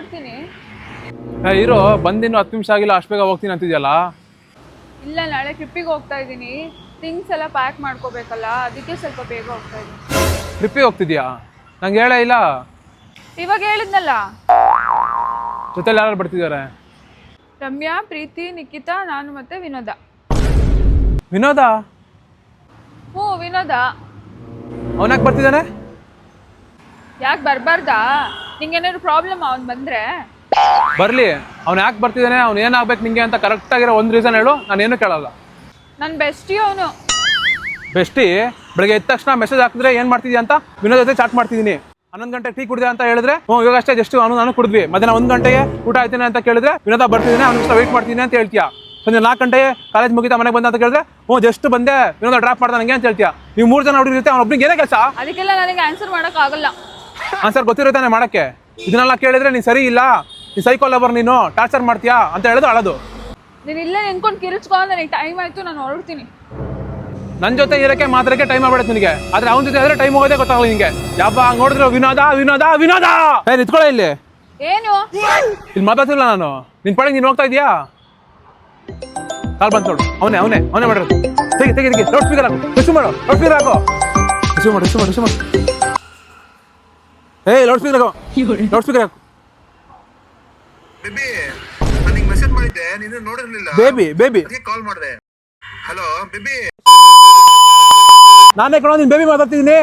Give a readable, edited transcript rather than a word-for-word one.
ಹೊರಡ್ತೀನಿ. ಇರೋ ಬಂದಿನ್ನು 10 ನಿಮಿಷ ಆಗಿಲ್ಲ, ಅಷ್ಟು ಬೇಗ ಹೋಗ್ತೀನಿ ಅಂತಿದ್ಯಲ್ಲ. ಇಲ್ಲ, ನಾಳೆ ಟ್ರಿಪ್ಪಿಗೆ ಹೋಗ್ತಾ ಇದ್ದೀನಿ. ಥಿಂಗ್ಸ್ ಎಲ್ಲ ಪ್ಯಾಕ್ ಮಾಡ್ಕೋಬೇಕಲ್ಲ, ಅದಕ್ಕೆ ಸ್ವಲ್ಪ ಬೇಗ ಹೋಗ್ತಾ ಇದ್ದೀನಿ. ಟ್ರಿಪ್ಪಿಗೆ ಹೋಗ್ತಿದ್ಯಾ? ನಂಗೆ ಹೇಳೇ ಇಲ್ಲ. ಇವಾಗ ಹೇಳಿದ್ನಲ್ಲ. ಜೊತೆಲಿ ಯಾರು ಬರ್ತಿದ್ದಾರೆ? ರಮ್ಯಾ, ಪ್ರೀತಿ, ನಿಖಿತಾ, ನಾನು ಮತ್ತೆ ವಿನೋದ. ವಿನೋದ? ಹ್ಞೂ, ವಿನೋದ. ಅವನಾಕೆ ಬರ್ತಿದ್ದಾನೆ? ಯಾಕೆ ಬರಬಾರ್ದಾ? ನಿಂಗೇನಾದ್ರು ಪ್ರಾಬ್ಲಮ್ ಅವ್ನು ಬಂದರೆ? ಬರಲಿ, ಅವ್ನು ಯಾಕೆ ಬರ್ತಿದ್ದಾನೆ, ಅವ್ನು ಏನಾಗ್ಬೇಕು ನಿಂಗೆ ಅಂತ ಕರೆಕ್ಟಾಗಿರೋ ಒಂದು ರೀಸನ್ ಹೇಳು, ನಾನೇನು ಕೇಳಲ್ಲ. ನನ್ನ ಬೆಸ್ಟಿ ಅವನು. ಬೆಸ್ಟಿ? ಬೆಳಗ್ಗೆ ಎದ್ದ ತಕ್ಷಣ ಮೆಸೇಜ್ ಹಾಕಿದ್ರೆ ಏನು ಮಾಡ್ತಿದ್ಯಾ ಅಂತ ವಿನೋದ ಜೊತೆ ಚಾಟ್ ಮಾಡ್ತಿದ್ದೀನಿ. 11 ಗಂಟೆ ಟೀ ಕುಡಿದೆ ಅಂತ ಹೇಳಿದ್ರೆ ಇವಾಗ ಅಷ್ಟೇ ಜಸ್ಟ್ ನಾನು ಕುಡಿದ್ವಿ. ಮಧ್ಯಾಹ್ನ 1 ಗಂಟೆಗೆ ಊಟ ಆಯ್ತೇನೆ ಅಂತ ಕೇಳಿದ್ರೆ ವಿನೋದ ಬರ್ತಿದ್ದೀನಿ, ಅವ್ನಿಗೆ ವೆಯ್ಟ್ ಮಾಡ್ತೀನಿ ಅಂತ ಹೇಳ್ತೀಯಾ. ಸಂಜೆ 4 ಗಂಟೆಗೆ ಕಾಲೇಜ್ ಮುಗಿತಾ ಮನೆಗೆ ಬಂದ ಅಂತ ಕೇಳಿದ್ರೆ ಜಸ್ಟ್ ಬಂದೆ, ವಿನೋದ ಡ್ರಾಪ್ ಮಾಡ್ದ ನನಗೆ ಅಂತ ಹೇಳ್ತೀಯಾ. ನೀವು 3 ಜನ ಹುಡುಗಿರುತ್ತೆ, ಅವ್ನೊಬ್ನಿಗೆ ಏನೇ ಕೆಲಸ? ಅದಕ್ಕೆಲ್ಲ ನನಗೆ ಆನ್ಸರ್ ಮಾಡೋಕ್ಕಾಗಲ್ಲ. ಆನ್ಸರ್ ಗೊತ್ತಿರುತ್ತಾನೆ ಮಾಡೋಕ್ಕೆ. ಇದನ್ನೆಲ್ಲ ಕೇಳಿದ್ರೆ ನೀನು ಸರಿ ಇಲ್ಲ, ನೀನು ಸೈಕೋ ಲವರ್, ನೀನು ಟಾರ್ಚರ್ ಮಾಡ್ತೀಯಾ ಅಂತ ಹೇಳೋದು ಅಳೋದು. ನೀನು ಇಲ್ಲೇ ನಿಂತ್ಕೊಂಡು ಕಿರಿಚ್ಕೊ, ನನಗೆ ಟೈಮ್ ಆಯಿತು, ನಾನು ಹೊರಡ್ತೀನಿ. ನನ್ನ ಜೊತೆ ಇರೋಕ್ಕೆ ಮಾತ್ರಕ್ಕೆ ಟೈಮ್ ಆಗ್ಬಿಡುತ್ತೆ ನಿನಗೆ, ಆದರೆ ಅವನ ಜೊತೆ ಆದರೆ ಟೈಮ್ ಹೋಗೋದೇ ಗೊತ್ತಾಗಲ್ಲ ನಿನಗೆ. ಯಾವಾಗ ನೋಡಿದ್ರು ವಿನೋದ ವಿನೋದ ವಿನೋದ. ನಿಂತ್ಕೊಳ್ಳೋ ಇಲ್ಲಿ. ಏನು ಇಲ್ಲಿ ಮಾತಾಡ್ತಿಲ್ಲ ನಾನು. ನಿನ್ನ ಪಡೆಗೆ ನೀನು ಹೋಗ್ತಾ ಇದೀಯಾ? ಕಾಲ್ ಬಂತು ನೋಡು, ಅವನೇ ಮಾಡಿರೋದು. ತೆಗಿ ಲೌಡ್ ಸ್ಪೀಕರ್ ಹಾಕು, ರಿಸೀವ್ ಮಾಡು, ಲೌಡ್ ಸ್ಪೀಕರ್ ಹಾಕು, ರಿಸೀವ್ ಮಾಡು. ಲೌಡ್ ಸ್ಪೀಕರ್ ಹಾಕು. ಬೇಬಿ, ನಾನು ನಿಂಗೆ ಮೆಸೇಜ್ ಮಾಡಿದ್ದೆ, ನೀನು ನೋಡಿರ್ಲಿಲ್ಲ. ಬೇಬಿ ಅದಕ್ಕೆ ಕಾಲ್ ಮಾಡಿದೆ. Hello baby. ನಾನೇ ಕಣೋ, ನೀನು ಬೇಬಿ ಮಾತಾಡ್ತಿದ್ದೀನಿ.